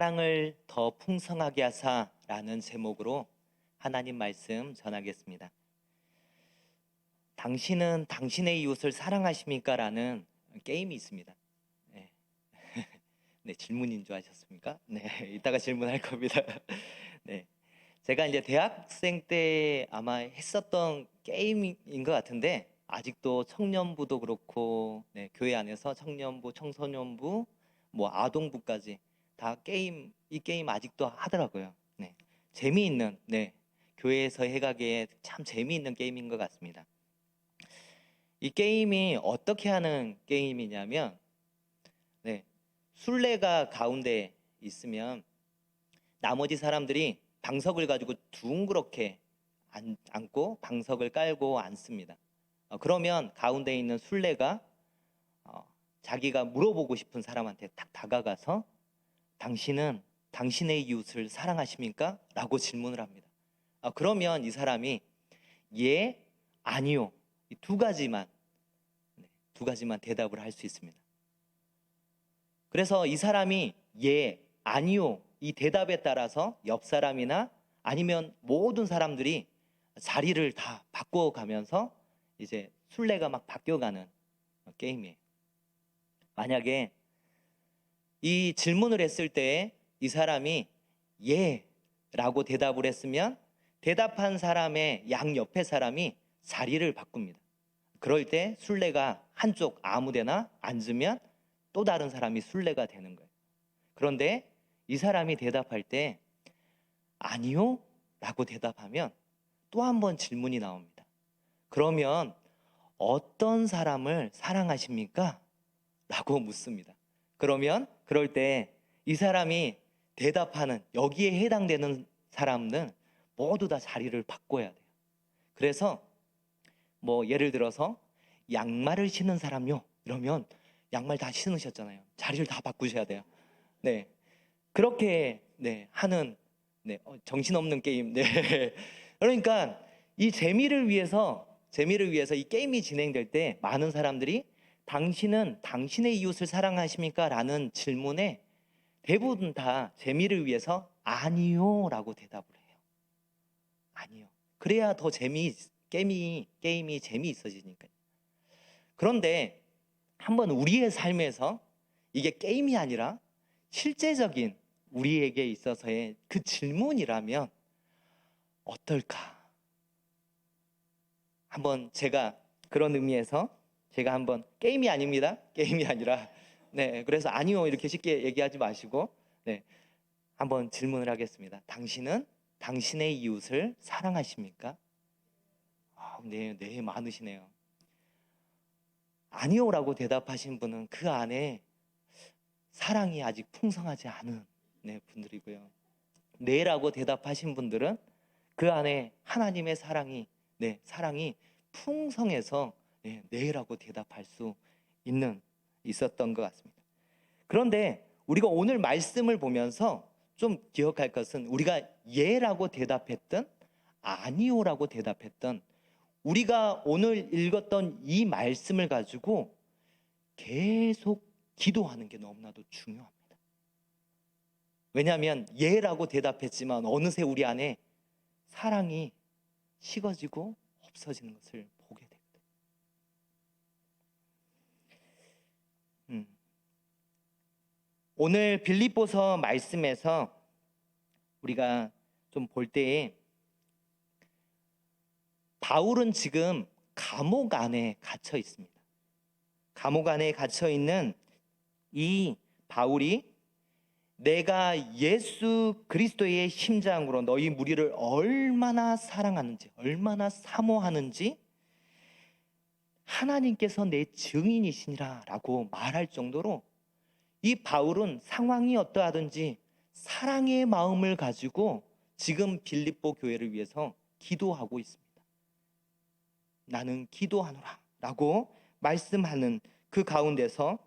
사랑을 더 풍성하게 하사라는 제목으로 하나님 말씀 전하겠습니다. 당신은 당신의 이웃을 사랑하십니까? 라는 게임이 있습니다. 네. 네, 질문인 줄 아셨습니까? 네, 이따가 질문할 겁니다. 네, 제가 이제 대학생 때 아마 했었던 게임인 것 같은데 아직도 청년부도 그렇고 교회 안에서 청년부, 청소년부, 뭐 아동부까지 다 이 게임 아직도 하더라고요. 재미있는 교회에서 해가기에 참 재미있는 게임인 것 같습니다. 이 게임이 어떻게 하는 게임이냐면 술래가 가운데 있으면 나머지 사람들이 방석을 가지고 둥그렇게 앉고 방석을 깔고 앉습니다. 그러면 가운데 있는 술래가 자기가 물어보고 싶은 사람한테 딱 다가가서 당신은 당신의 이웃을 사랑하십니까? 라고 질문을 합니다. 그러면 이 사람이 예, 아니요 이 두 가지만 대답을 할 수 있습니다. 그래서 이 사람이 예, 아니요 이 대답에 따라서 옆 사람이나 아니면 모든 사람들이 자리를 다 바꿔가면서 이제 술래가 막 바뀌어가는 게임이에요. 만약에 이 질문을 했을 때 이 사람이 예 라고 대답을 했으면 대답한 사람의 양옆의 사람이 자리를 바꿉니다. 그럴 때 술래가 한쪽 아무데나 앉으면 또 다른 사람이 술래가 되는 거예요. 그런데 이 사람이 대답할 때 아니요 라고 대답하면 또 한 번 질문이 나옵니다. 그러면 어떤 사람을 사랑하십니까? 라고 묻습니다. 그럴 때 이 사람이 대답하는 여기에 해당되는 사람은 모두 다 자리를 바꿔야 돼요. 그래서 뭐 예를 들어서 양말을 신는 사람요 이러면 양말 다 신으셨잖아요. 자리를 다 바꾸셔야 돼요. 그렇게 하는 정신없는 게임. 그러니까 이 재미를 위해서 이 게임이 진행될 때 많은 사람들이 당신은 당신의 이웃을 사랑하십니까? 라는 질문에 대부분 다 재미를 위해서 아니요 라고 대답을 해요. 아니요. 그래야 더 게임이 재미있어지니까요. 그런데 한번 우리의 삶에서 이게 게임이 아니라 실제적인 우리에게 있어서의 그 질문이라면 어떨까? 한번 제가 그런 의미에서 제가 한번 게임이 아닙니다. 게임이 아니라 그래서 아니요 이렇게 쉽게 얘기하지 마시고 한번 질문을 하겠습니다. 당신은 당신의 이웃을 사랑하십니까? 네, 많으시네요. 아니요라고 대답하신 분은 그 안에 사랑이 아직 풍성하지 않은 분들이고요. 네라고 대답하신 분들은 그 안에 하나님의 사랑이 풍성해서 네라고 대답할 수 있었던 것 같습니다. 그런데 우리가 오늘 말씀을 보면서 좀 기억할 것은 우리가 예라고 대답했던 아니요라고 대답했던 우리가 오늘 읽었던 이 말씀을 가지고 계속 기도하는 게 너무나도 중요합니다. 왜냐하면 예라고 대답했지만 어느새 우리 안에 사랑이 식어지고 없어지는 것을 보게 됩니다. 오늘 빌립보서 말씀에서 우리가 좀 볼 때에 바울은 지금 감옥 안에 갇혀 있습니다. 감옥 안에 갇혀 있는 이 바울이 내가 예수 그리스도의 심장으로 너희 무리를 얼마나 사랑하는지, 얼마나 사모하는지 하나님께서 내 증인이시니라 라고 말할 정도로 이 바울은 상황이 어떠하든지 사랑의 마음을 가지고 지금 빌립보 교회를 위해서 기도하고 있습니다. 나는 기도하노라 라고 말씀하는 그 가운데서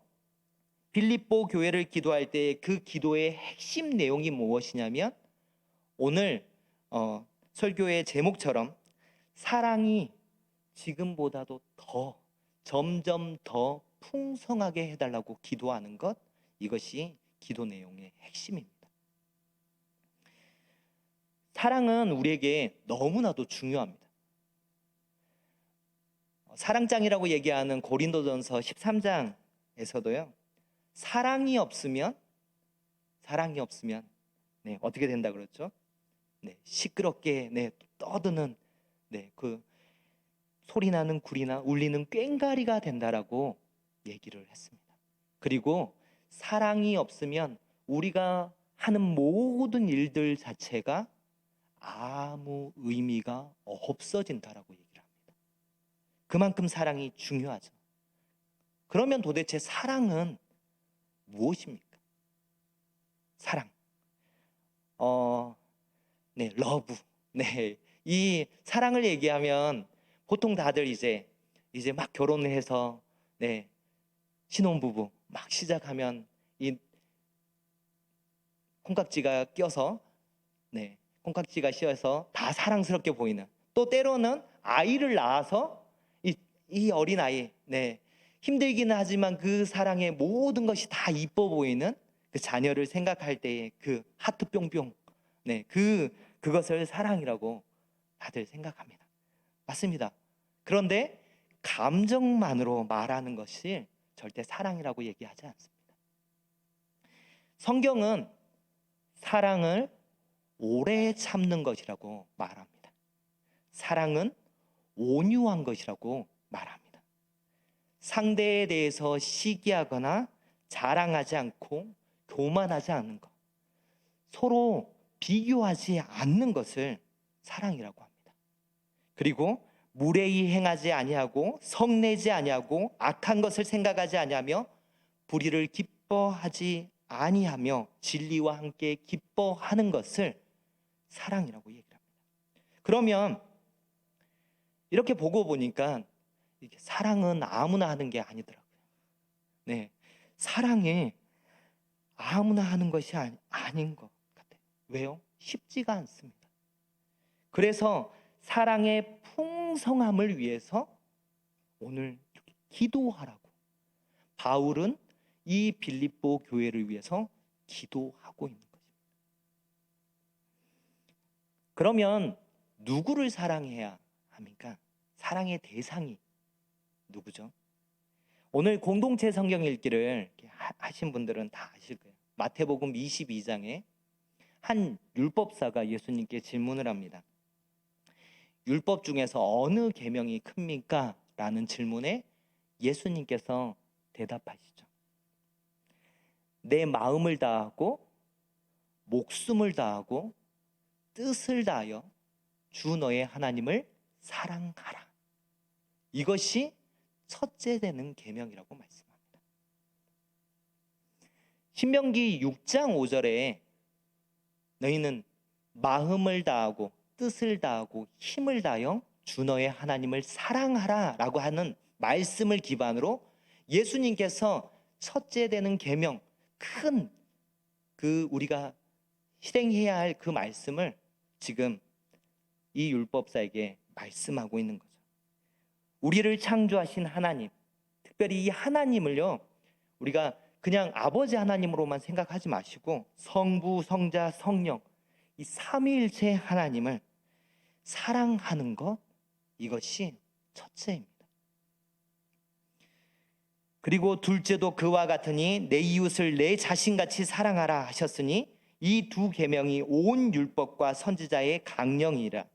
빌립보 교회를 기도할 때 그 기도의 핵심 내용이 무엇이냐면 오늘 설교의 제목처럼 사랑이 지금보다도 점점 더 풍성하게 해달라고 기도하는 것, 이것이 기도 내용의 핵심입니다. 사랑은 우리에게 너무나도 중요합니다. 사랑장이라고 얘기하는 고린도전서 13장에서도요. 사랑이 없으면 네, 어떻게 된다 그랬죠? 네, 시끄럽게 떠드는 그 소리 나는 구리나 울리는 꽹과리가 된다라고 얘기를 했습니다. 그리고 사랑이 없으면 우리가 하는 모든 일들 자체가 아무 의미가 없어진다라고 얘기를 합니다. 그만큼 사랑이 중요하죠. 그러면 도대체 사랑은 무엇입니까? 사랑. 러브. 네. 이 사랑을 얘기하면 보통 다들 이제 막 결혼을 해서 신혼부부 막 시작하면 이 콩깍지가 껴서 콩깍지가 씌어서 다 사랑스럽게 보이는, 또 때로는 아이를 낳아서 이 어린 아이 힘들기는 하지만 그 사랑의 모든 것이 다 이뻐 보이는 그 자녀를 생각할 때의 그 하트 뿅뿅 그것을 사랑이라고 다들 생각합니다. 맞습니다. 그런데 감정만으로 말하는 것이 절대 사랑이라고 얘기하지 않습니다. 성경은 사랑을 오래 참는 것이라고 말합니다. 사랑은 온유한 것이라고 말합니다. 상대에 대해서 시기하거나 자랑하지 않고 교만하지 않는 것, 서로 비교하지 않는 것을 사랑이라고 합니다. 그리고 무례히 행하지 아니하고 성내지 아니하고 악한 것을 생각하지 아니하며 불의를 기뻐하지 아니하며 진리와 함께 기뻐하는 것을 사랑이라고 얘기를 합니다. 그러면 이렇게 보고 보니까 이게 사랑은 아무나 하는 게 아니더라고요. 사랑이 아무나 하는 것이 아닌 것 같아요. 왜요? 쉽지가 않습니다. 그래서 사랑의 풍성함을 위해서 오늘 이렇게 기도하라고 바울은 이 빌립보 교회를 위해서 기도하고 있는 것입니다. 그러면 누구를 사랑해야 합니까? 사랑의 대상이 누구죠? 오늘 공동체 성경 읽기를 하신 분들은 다 아실 거예요. 마태복음 22장에 한 율법사가 예수님께 질문을 합니다. 율법 중에서 어느 계명이 큽니까? 라는 질문에 예수님께서 대답하시죠. 내 마음을 다하고 목숨을 다하고 뜻을 다하여 주 너의 하나님을 사랑하라. 이것이 첫째 되는 계명이라고 말씀합니다. 신명기 6장 5절에 너희는 마음을 다하고 뜻을 다하고 힘을 다하여 주 너의 하나님을 사랑하라 라고 하는 말씀을 기반으로 예수님께서 첫째 되는 계명, 큰 그 우리가 실행해야 할 그 말씀을 지금 이 율법사에게 말씀하고 있는 거죠. 우리를 창조하신 하나님, 특별히 이 하나님을요, 우리가 그냥 아버지 하나님으로만 생각하지 마시고 성부, 성자, 성령, 이 삼위일체 하나님을 사랑하는 것, 이것이 첫째입니다. 그리고 둘째도 그와 같으니 내 이웃을 내 자신같이 사랑하라 하셨으니 이 두 계명이 온 율법과 선지자의 강령이라.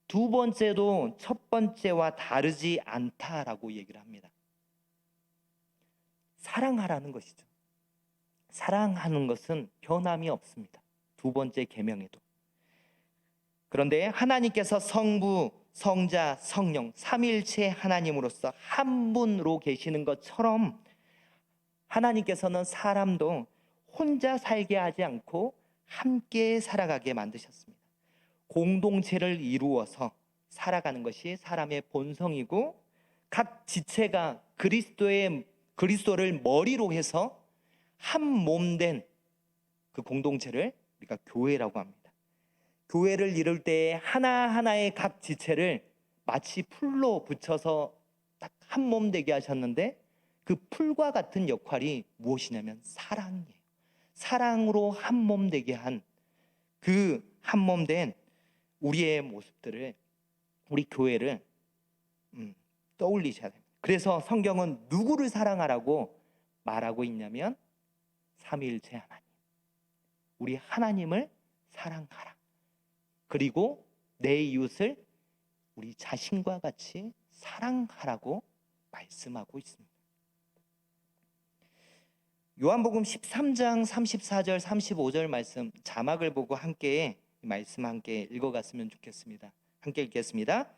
두 번째도 첫 번째와 다르지 않다라고 얘기를 합니다. 사랑하라는 것이죠. 사랑하는 것은 변함이 없습니다. 두 번째 계명에도. 그런데 하나님께서 성부, 성자, 성령, 삼위일체 하나님으로서 한 분으로 계시는 것처럼 하나님께서는 사람도 혼자 살게 하지 않고 함께 살아가게 만드셨습니다. 공동체를 이루어서 살아가는 것이 사람의 본성이고 각 지체가 그리스도를 머리로 해서 한 몸 된 그 공동체를 우리가 교회라고 합니다. 교회를 이룰 때 하나하나의 각 지체를 마치 풀로 붙여서 딱 한 몸 되게 하셨는데 그 풀과 같은 역할이 무엇이냐면 사랑이에요. 사랑으로 한 몸 되게 한 그 한 몸 된 우리의 모습들을, 우리 교회를 떠올리셔야 됩니다. 그래서 성경은 누구를 사랑하라고 말하고 있냐면 삼위일체 하나님, 우리 하나님을 사랑하라. 그리고 내 이웃을 우리 자신과 같이 사랑하라고 말씀하고 있습니다. 요한복음 13장 34절 35절 말씀, 자막을 보고 함께 말씀 함께 읽어갔으면 좋겠습니다. 함께 읽겠습니다.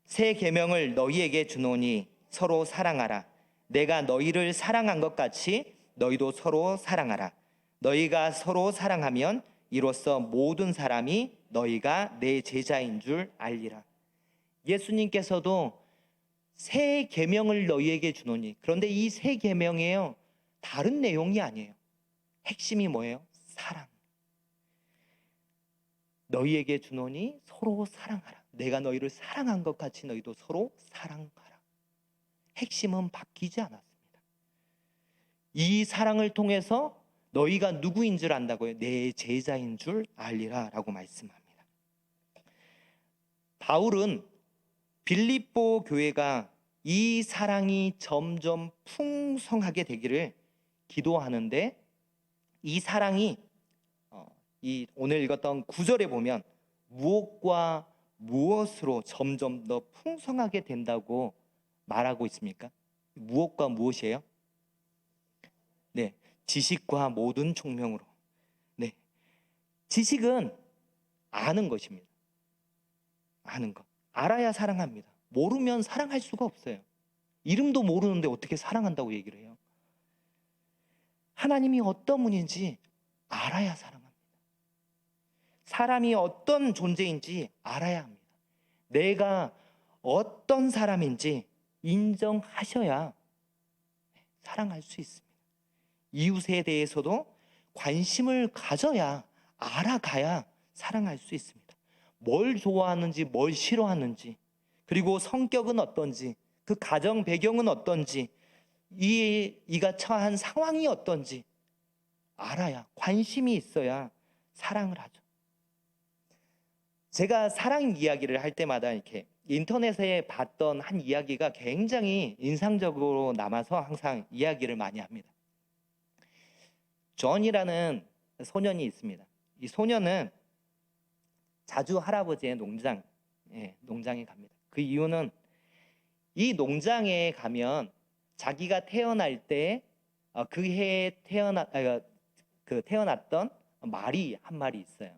새 계명을 너희에게 주노니 서로 사랑하라. 내가 너희를 사랑한 것 같이 너희도 서로 사랑하라. 너희가 서로 사랑하면 이로써 모든 사람이 너희가 내 제자인 줄 알리라. 예수님께서도 새 계명을 너희에게 주노니, 그런데 이 새 계명이에요, 다른 내용이 아니에요. 핵심이 뭐예요? 사랑. 너희에게 주노니 서로 사랑하라. 내가 너희를 사랑한 것 같이 너희도 서로 사랑하라. 핵심은 바뀌지 않았습니다. 이 사랑을 통해서 너희가 누구인 줄 안다고요? 내 제자인 줄 알리라 라고 말씀합니다. 바울은 빌립보 교회가 이 사랑이 점점 풍성하게 되기를 기도하는데, 이 사랑이 이 오늘 읽었던 9절에 보면 무엇과 무엇으로 점점 더 풍성하게 된다고 말하고 있습니까? 무엇과 무엇이에요? 네, 지식과 모든 총명으로. 네, 지식은 아는 것입니다. 아는 것. 알아야 사랑합니다. 모르면 사랑할 수가 없어요. 이름도 모르는데 어떻게 사랑한다고 얘기를 해요? 하나님이 어떤 분인지 알아야 사랑합니다. 사람이 어떤 존재인지 알아야 합니다. 내가 어떤 사람인지 인정하셔야 사랑할 수 있습니다. 이웃에 대해서도 관심을 가져야, 알아가야 사랑할 수 있습니다. 뭘 좋아하는지, 뭘 싫어하는지, 그리고 성격은 어떤지, 그 가정 배경은 어떤지, 이가 처한 상황이 어떤지 알아야, 관심이 있어야 사랑을 하죠. 제가 사랑 이야기를 할 때마다 이렇게 인터넷에 봤던 한 이야기가 굉장히 인상적으로 남아서 항상 이야기를 많이 합니다. 존이라는 소년이 있습니다. 이 소년은 자주 할아버지의 농장에 갑니다. 그 이유는 이 농장에 가면 자기가 태어날 때 그 해에 태어났던 말이 한 마리 있어요.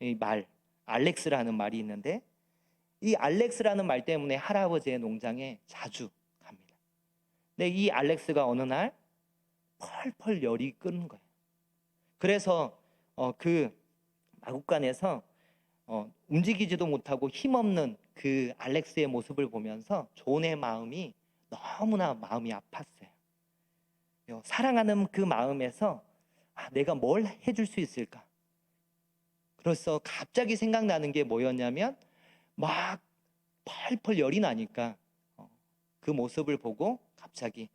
이 말, 알렉스라는 말이 있는데, 이 알렉스라는 말 때문에 할아버지의 농장에 자주 갑니다. 근데 이 알렉스가 어느 날 펄펄 열이 끓는 거예요. 그래서 그 마구간에서 움직이지도 못하고 힘없는 그 알렉스의 모습을 보면서 존의 마음이 너무나 마음이 아팠어요. 사랑하는 그 마음에서 내가 뭘 해줄 수 있을까? 그래서 갑자기 생각나는 게 뭐였냐면, 막 펄펄 열이 나니까 그 모습을 보고 갑자기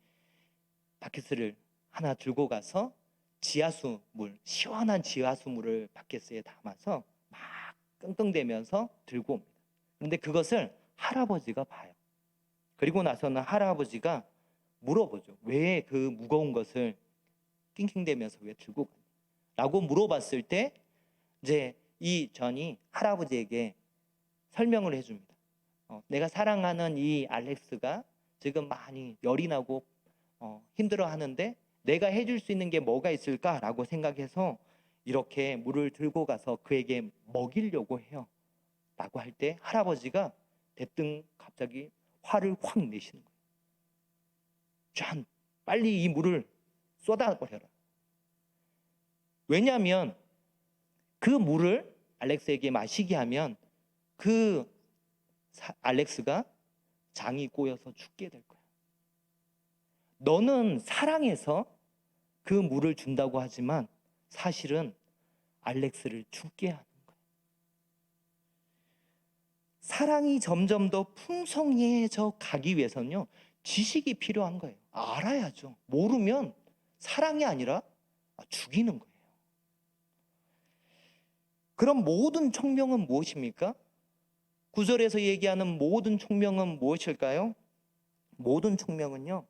바켓을 하나 들고 가서 지하수물, 시원한 지하수물을 바켓에 담아서 막 끙끙대면서 들고 옵니다. 그런데 그것을 할아버지가 봐요. 그리고 나서는 할아버지가 물어보죠. 왜 그 무거운 것을 낑낑대면서 왜 들고 가냐? 라고 물어봤을 때 이제 이 전이 할아버지에게 설명을 해줍니다. 내가 사랑하는 이 알렉스가 지금 많이 열이 나고 힘들어하는데 내가 해줄 수 있는 게 뭐가 있을까라고 생각해서 이렇게 물을 들고 가서 그에게 먹이려고 해요. 라고 할 때 할아버지가 대뜸 갑자기 화를 확 내시는 거예요. 짠! 빨리 이 물을 쏟아버려라. 왜냐하면 그 물을 알렉스에게 마시게 하면 그 알렉스가 장이 꼬여서 죽게 될 거야. 너는 사랑해서 그 물을 준다고 하지만 사실은 알렉스를 죽게 하는 거야. 사랑이 점점 더 풍성해져 가기 위해서는요, 지식이 필요한 거예요. 알아야죠. 모르면 사랑이 아니라 죽이는 거예요. 그럼 모든 총명은 무엇입니까? 9절에서 얘기하는 모든 총명은 무엇일까요? 모든 총명은요,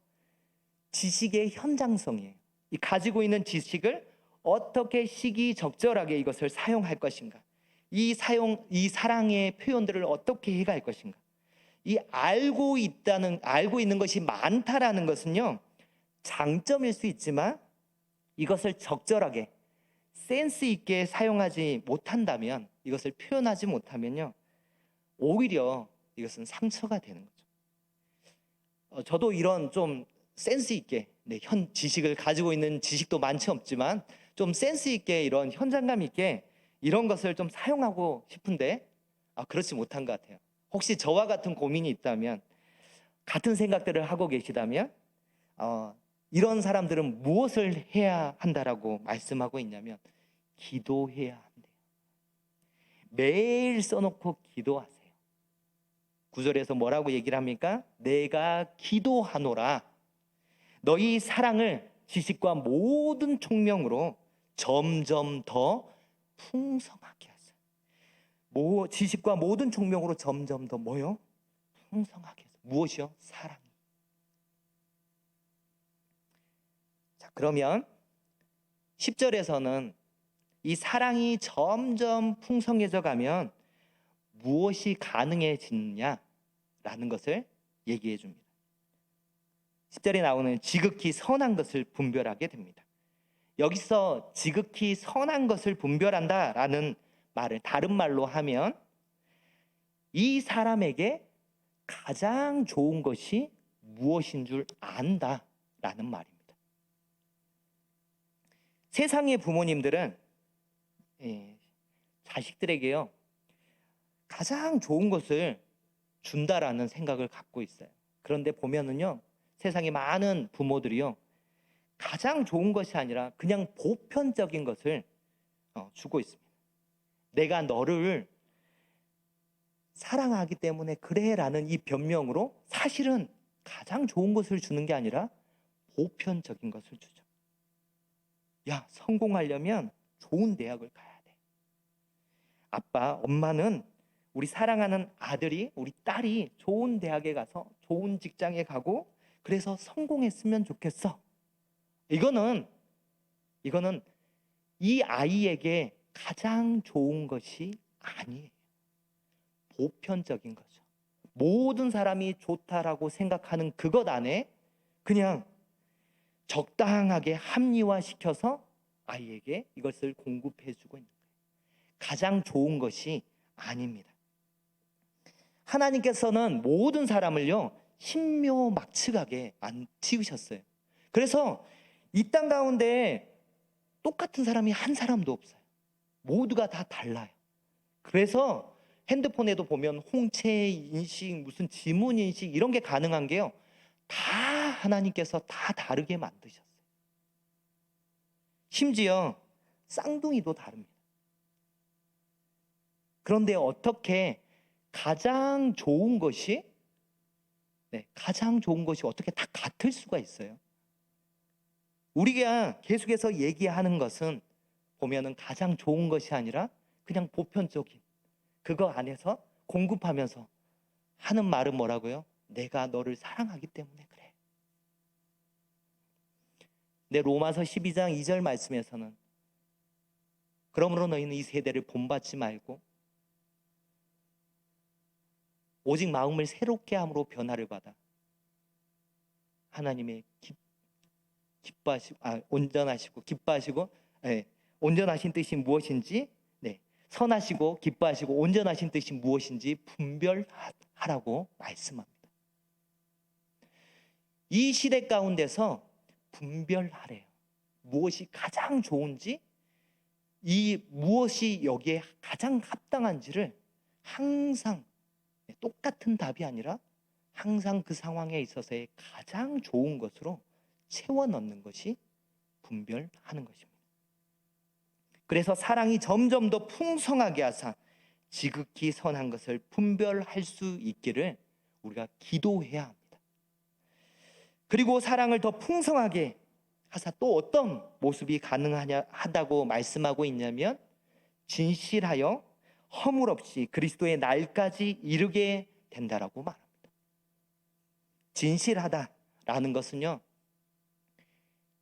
지식의 현장성이에요. 이 가지고 있는 지식을 어떻게 시기적절하게 이것을 사용할 것인가, 이 사랑의 표현들을 어떻게 해갈 것인가, 이 알고 있는 것이 많다라는 것은요, 장점일 수 있지만 이것을 적절하게 센스 있게 사용하지 못한다면, 이것을 표현하지 못하면요, 오히려 이것은 상처가 되는 거죠. 저도 이런 좀 센스 있게, 현 지식을 가지고 있는 지식도 많지 없지만 좀 센스 있게, 이런 현장감 있게 이런 것을 좀 사용하고 싶은데 그렇지 못한 것 같아요. 혹시 저와 같은 고민이 있다면, 같은 생각들을 하고 계시다면 이런 사람들은 무엇을 해야 한다라고 말씀하고 있냐면, 기도해야 한대요. 매일 써놓고 기도하세요. 9절에서 뭐라고 얘기를 합니까? 내가 기도하노라. 너희 사랑을 지식과 모든 총명으로 점점 더 풍성하게 하세요. 지식과 모든 총명으로 점점 더 뭐요? 풍성하게 해서. 무엇이요? 사랑이. 자, 그러면 10절에서는 이 사랑이 점점 풍성해져 가면 무엇이 가능해지느냐라는 것을 얘기해 줍니다. 10절에 나오는 지극히 선한 것을 분별하게 됩니다. 여기서 지극히 선한 것을 분별한다라는 말을 다른 말로 하면, 이 사람에게 가장 좋은 것이 무엇인 줄 안다라는 말입니다. 세상의 부모님들은 자식들에게요, 가장 좋은 것을 준다라는 생각을 갖고 있어요. 그런데 보면은요, 세상에 많은 부모들이요, 가장 좋은 것이 아니라 그냥 보편적인 것을 주고 있습니다. 내가 너를 사랑하기 때문에 그래라는 이 변명으로 사실은 가장 좋은 것을 주는 게 아니라 보편적인 것을 주죠. 야, 성공하려면 좋은 대학을 가야 돼. 아빠, 엄마는 우리 사랑하는 아들이, 우리 딸이 좋은 대학에 가서 좋은 직장에 가고 그래서 성공했으면 좋겠어. 이거는 이 아이에게 가장 좋은 것이 아니에요. 보편적인 거죠. 모든 사람이 좋다라고 생각하는 그것 안에 그냥 적당하게 합리화시켜서 아이에게 이것을 공급해주고 있는 거예요. 가장 좋은 것이 아닙니다. 하나님께서는 모든 사람을요, 신묘막측하게 안 지으셨어요. 그래서 이 땅 가운데 똑같은 사람이 한 사람도 없어요. 모두가 다 달라요. 그래서 핸드폰에도 보면 홍채 인식, 무슨 지문 인식 이런 게 가능한 게요, 다 하나님께서 다 다르게 만드셨어요. 심지어 쌍둥이도 다릅니다. 그런데 어떻게 가장 좋은 것이 어떻게 다 같을 수가 있어요? 우리가 계속해서 얘기하는 것은 보면은 가장 좋은 것이 아니라 그냥 보편적인 그거 안에서 공급하면서 하는 말은 뭐라고요? 내가 너를 사랑하기 때문에 그래. 로마서 12장 2절 말씀에서는 그러므로 너희는 이 세대를 본받지 말고 오직 마음을 새롭게 함으로 변화를 받아 하나님의 온전하시고 기뻐하시고 온전하신 뜻이 무엇인지, 선하시고 기뻐하시고 온전하신 뜻이 무엇인지 분별하라고 말씀합니다. 이 시대 가운데서 분별하래요. 무엇이 가장 좋은지, 이 무엇이 여기에 가장 합당한지를 항상 똑같은 답이 아니라 항상 그 상황에 있어서의 가장 좋은 것으로 채워 넣는 것이 분별하는 것입니다. 그래서 사랑이 점점 더 풍성하게 하사 지극히 선한 것을 분별할 수 있기를 우리가 기도해야 합니다. 그리고 사랑을 더 풍성하게 하사 또 어떤 모습이 가능하다고 말씀하고 있냐면, 진실하여 허물 없이 그리스도의 날까지 이르게 된다라고 말합니다. 진실하다라는 것은요,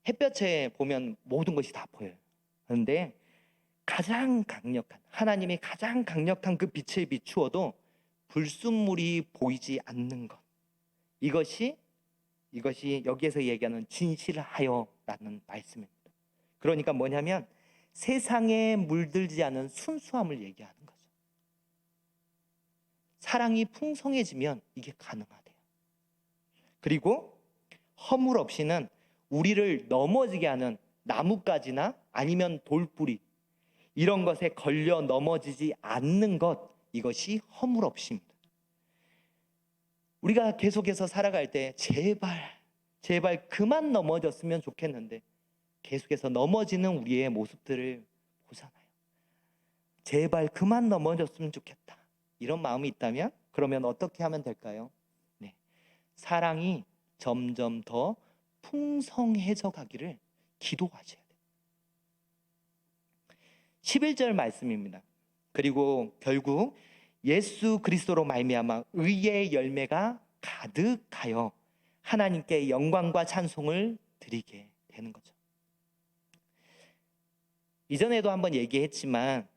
햇볕에 보면 모든 것이 다 보여요. 그런데 가장 강력한, 하나님의 가장 강력한 그 빛을 비추어도 불순물이 보이지 않는 것, 이것이 여기에서 얘기하는 진실하여라는 말씀입니다. 그러니까 뭐냐면 세상에 물들지 않은 순수함을 얘기하는 거죠. 사랑이 풍성해지면 이게 가능하대요. 그리고 허물 없이는 우리를 넘어지게 하는 나뭇가지나 아니면 돌뿌리, 이런 것에 걸려 넘어지지 않는 것, 이것이 허물 없이입니다. 우리가 계속해서 살아갈 때 제발 그만 넘어졌으면 좋겠는데 계속해서 넘어지는 우리의 모습들을 보잖아요. 제발 그만 넘어졌으면 좋겠다, 이런 마음이 있다면 그러면 어떻게 하면 될까요? 네, 사랑이 점점 더 풍성해져 가기를 기도하셔야 돼요. 11절 말씀입니다. 그리고 결국 예수 그리스도로 말미암아 의의 열매가 가득하여 하나님께 영광과 찬송을 드리게 되는 거죠. 이전에도 한번 얘기했지만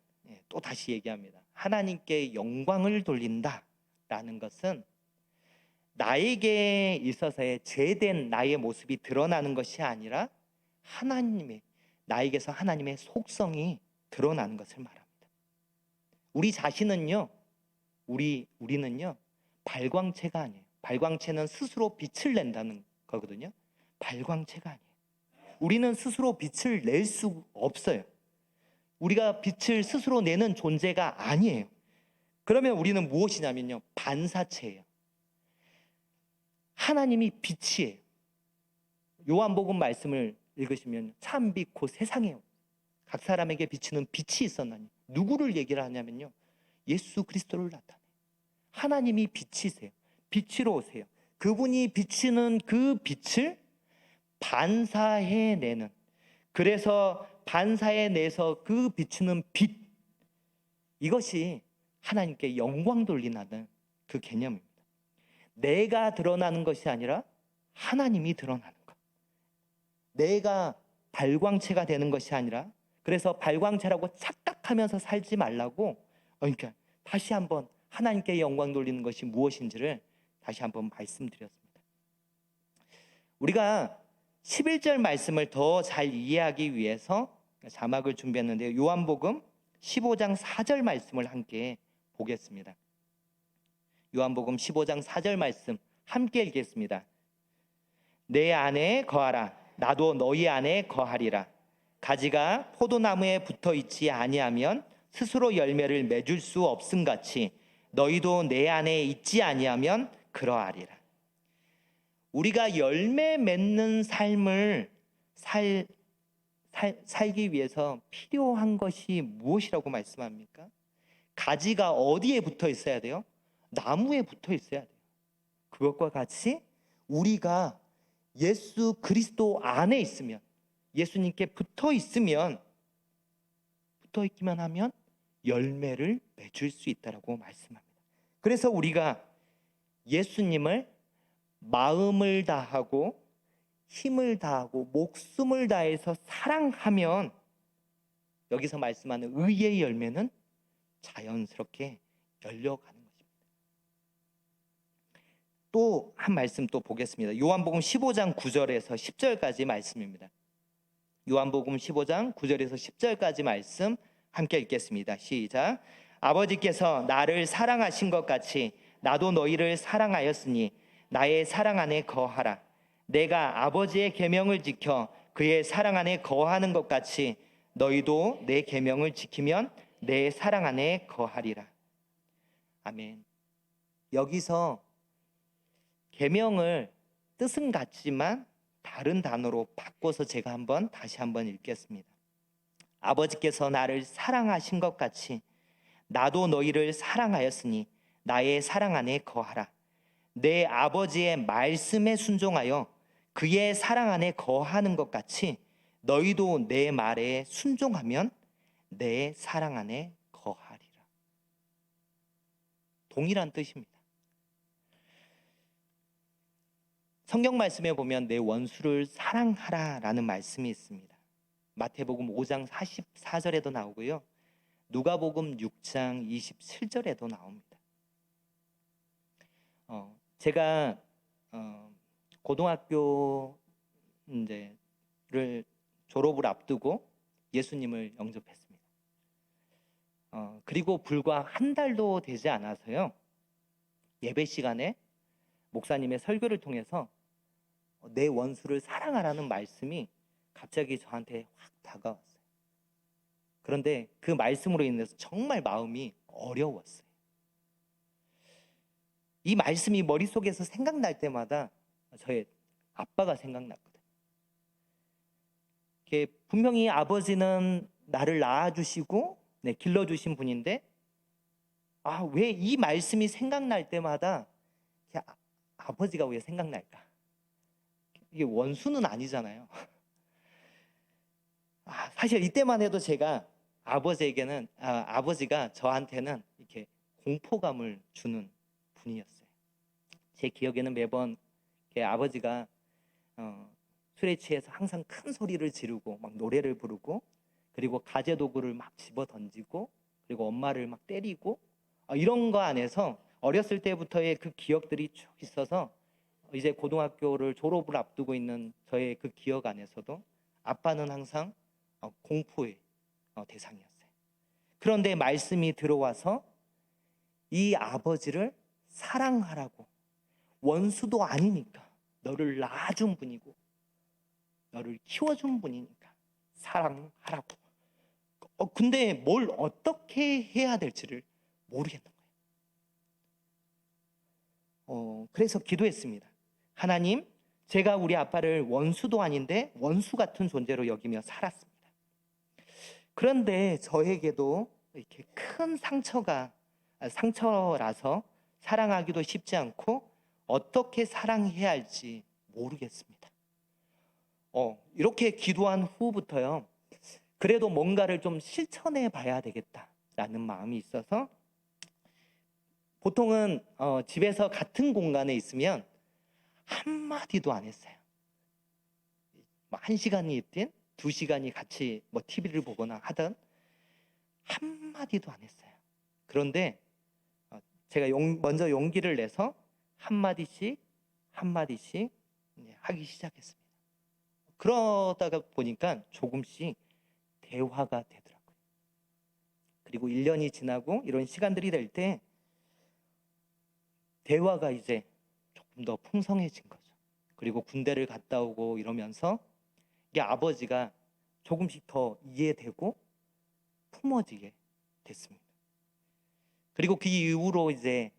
또 다시 얘기합니다. 하나님께 영광을 돌린다라는 것은 나에게 있어서의 죄된 나의 모습이 드러나는 것이 아니라 나에게서 하나님의 속성이 드러나는 것을 말합니다. 우리 자신은요, 우리는요, 발광체가 아니에요. 발광체는 스스로 빛을 낸다는 거거든요. 발광체가 아니에요. 우리는 스스로 빛을 낼 수 없어요. 우리가 빛을 스스로 내는 존재가 아니에요. 그러면 우리는 무엇이냐면요, 반사체예요. 하나님이 빛이에요. 요한복음 말씀을 읽으시면 참 빛 곧 세상에요. 각 사람에게 비치는 빛이 있었나니, 누구를 얘기를 하냐면요, 예수 그리스도를 나타내요. 하나님이 빛이세요. 빛으로 오세요. 그분이 비치는 그 빛을 반사해내는, 그래서 반사해내서 그 비추는 빛, 이것이 하나님께 영광 돌리는 그 개념입니다. 내가 드러나는 것이 아니라 하나님이 드러나는 것. 내가 발광체가 되는 것이 아니라, 그래서 발광체라고 착각하면서 살지 말라고, 그러니까 다시 한번 하나님께 영광 돌리는 것이 무엇인지를 다시 한번 말씀드렸습니다. 우리가 11절 말씀을 더 잘 이해하기 위해서 자막을 준비했는데요, 요한복음 15장 4절 말씀을 함께 보겠습니다. 요한복음 15장 4절 말씀 함께 읽겠습니다. 내 안에 거하라, 나도 너희 안에 거하리라. 가지가 포도나무에 붙어 있지 아니하면 스스로 열매를 맺을 수 없음같이 너희도 내 안에 있지 아니하면 그러하리라. 우리가 열매 맺는 삶을 살기 위해서 필요한 것이 무엇이라고 말씀합니까? 가지가 어디에 붙어 있어야 돼요? 나무에 붙어 있어야 돼요. 그것과 같이 우리가 예수 그리스도 안에 있으면, 예수님께 붙어 있기만 하면 열매를 맺을 수 있다라고 말씀합니다. 그래서 우리가 예수님을 마음을 다하고 힘을 다하고 목숨을 다해서 사랑하면 여기서 말씀하는 의의 열매는 자연스럽게 열려가는 것입니다. 또 한 말씀 또 보겠습니다. 요한복음 15장 9절에서 10절까지 말씀입니다. 요한복음 15장 9절에서 10절까지 말씀 함께 읽겠습니다. 시작. 아버지께서 나를 사랑하신 것 같이 나도 너희를 사랑하였으니 나의 사랑 안에 거하라. 내가 아버지의 계명을 지켜 그의 사랑 안에 거하는 것 같이 너희도 내 계명을 지키면 내 사랑 안에 거하리라. 아멘. 여기서 계명을 뜻은 같지만 다른 단어로 바꿔서 제가 다시 한번 읽겠습니다. 아버지께서 나를 사랑하신 것 같이 나도 너희를 사랑하였으니 나의 사랑 안에 거하라. 내 아버지의 말씀에 순종하여 그의 사랑 안에 거하는 것 같이 너희도 내 말에 순종하면 내 사랑 안에 거하리라. 동일한 뜻입니다. 성경 말씀에 보면 내 원수를 사랑하라라는 말씀이 있습니다. 마태복음 5장 44절에도 나오고요. 누가복음 6장 27절에도 나옵니다. 제가 고등학교 이제를 졸업을 앞두고 예수님을 영접했습니다. 그리고 불과 한 달도 되지 않아서요. 예배 시간에 목사님의 설교를 통해서 내 원수를 사랑하라는 말씀이 갑자기 저한테 확 다가왔어요. 그런데 그 말씀으로 인해서 정말 마음이 어려웠어요. 이 말씀이 머릿속에서 생각날 때마다 저의 아빠가 생각났거든요. 분명히 아버지는 나를 낳아주시고 길러주신 분인데 왜 이 말씀이 생각날 때마다 아버지가 왜 생각날까? 이게 원수는 아니잖아요. 사실 이때만 해도 제가 아버지가 저한테는 이렇게 공포감을 주는 분이었어요. 제 기억에는 매번 아버지가 술에 취해서 항상 큰 소리를 지르고 막 노래를 부르고 그리고 가재 도구를 막 집어 던지고 그리고 엄마를 막 때리고 이런 거 안에서 어렸을 때부터의 그 기억들이 쭉 있어서 이제 고등학교를 졸업을 앞두고 있는 저의 그 기억 안에서도 아빠는 항상 공포의 대상이었어요. 그런데 말씀이 들어와서 이 아버지를 사랑하라고, 원수도 아니니까 너를 낳아준 분이고 너를 키워준 분이니까 사랑하라고. 근데 뭘 어떻게 해야 될지를 모르겠는 거예요. 그래서 기도했습니다. 하나님, 제가 우리 아빠를 원수도 아닌데 원수 같은 존재로 여기며 살았습니다. 그런데 저에게도 이렇게 큰 상처라서 사랑하기도 쉽지 않고 어떻게 사랑해야 할지 모르겠습니다. 이렇게 기도한 후부터요. 그래도 뭔가를 좀 실천해 봐야 되겠다라는 마음이 있어서 보통은 집에서 같은 공간에 있으면 한마디도 안 했어요. 1시간이 있든 2시간이 같이 TV를 보거나 하든 한마디도 안 했어요. 그런데 제가 먼저 용기를 내서 한마디씩 하기 시작했습니다. 그러다가 보니까 조금씩 대화가 되더라고요. 그리고 1년이 지나고 이런 시간들이 될 때 대화가 이제 조금 더 풍성해진 거죠. 그리고 군대를 갔다 오고 이러면서 이게 아버지가 조금씩 더 이해되고 품어지게 됐습니다. 그리고 그 이후로 이제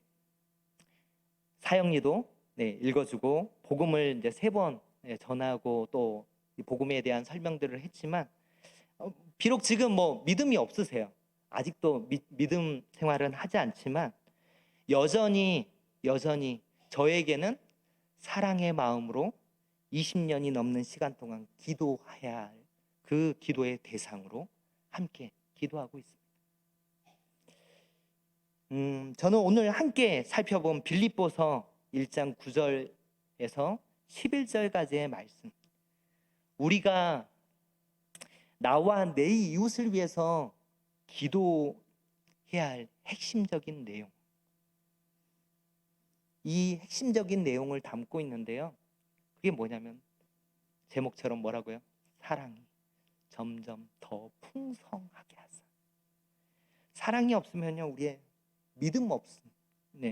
사형리도 읽어주고 복음을 이제 3번 전하고 또 이 복음에 대한 설명들을 했지만 비록 지금 믿음이 없으세요. 아직도 믿음 생활은 하지 않지만 여전히 저에게는 사랑의 마음으로 20년이 넘는 시간 동안 기도해야 할 그 기도의 대상으로 함께 기도하고 있습니다. 저는 오늘 함께 살펴본 빌립보서 1장 9절에서 11절까지의 말씀, 우리가 나와 내 이웃을 위해서 기도해야 할 핵심적인 내용, 이 핵심적인 내용을 담고 있는데요. 그게 뭐냐면 제목처럼 뭐라고요? 사랑이 점점 더 풍성하게 하사. 사랑이 없으면요, 우리의 믿음 없음.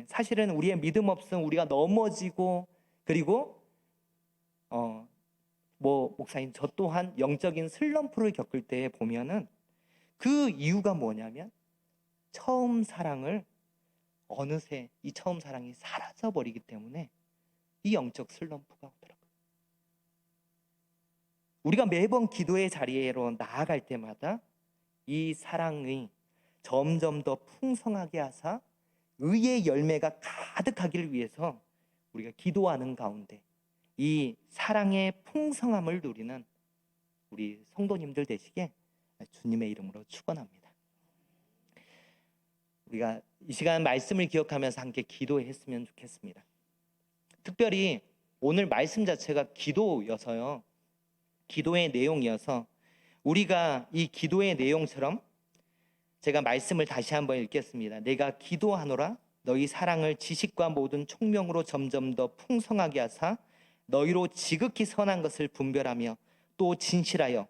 사실은 우리의 믿음 없음, 우리가 넘어지고 그리고 목사님 저 또한 영적인 슬럼프를 겪을 때 보면은 그 이유가 뭐냐면 처음 사랑을 어느새 이 처음 사랑이 사라져 버리기 때문에 이 영적 슬럼프가 오더라고요. 우리가 매번 기도의 자리로 나아갈 때마다 이 사랑이 점점 더 풍성하게 하사 의의 열매가 가득하기를 위해서 우리가 기도하는 가운데 이 사랑의 풍성함을 누리는 우리 성도님들 되시게 주님의 이름으로 축원합니다. 우리가 이 시간 말씀을 기억하면서 함께 기도했으면 좋겠습니다. 특별히 오늘 말씀 자체가 기도여서요. 기도의 내용이어서 우리가 이 기도의 내용처럼 제가 말씀을 다시 한번 읽겠습니다. 내가 기도하노라 너희 사랑을 지식과 모든 총명으로 점점 더 풍성하게 하사 너희로 지극히 선한 것을 분별하며 또 진실하여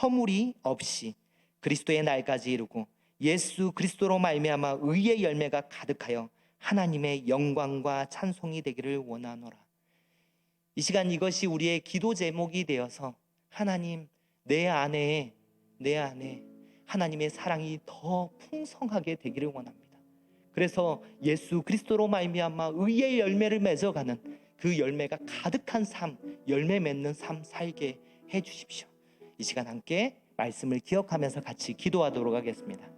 허물이 없이 그리스도의 날까지 이루고 예수 그리스도로 말미암아 의의 열매가 가득하여 하나님의 영광과 찬송이 되기를 원하노라. 이 시간 이것이 우리의 기도 제목이 되어서 하나님 내 안에 하나님의 사랑이 더 풍성하게 되기를 원합니다. 그래서 예수 그리스도로 말미암아 의의 열매를 맺어가는 그 열매가 가득한 삶, 열매 맺는 삶 살게 해 주십시오. 이 시간 함께 말씀을 기억하면서 같이 기도하도록 하겠습니다.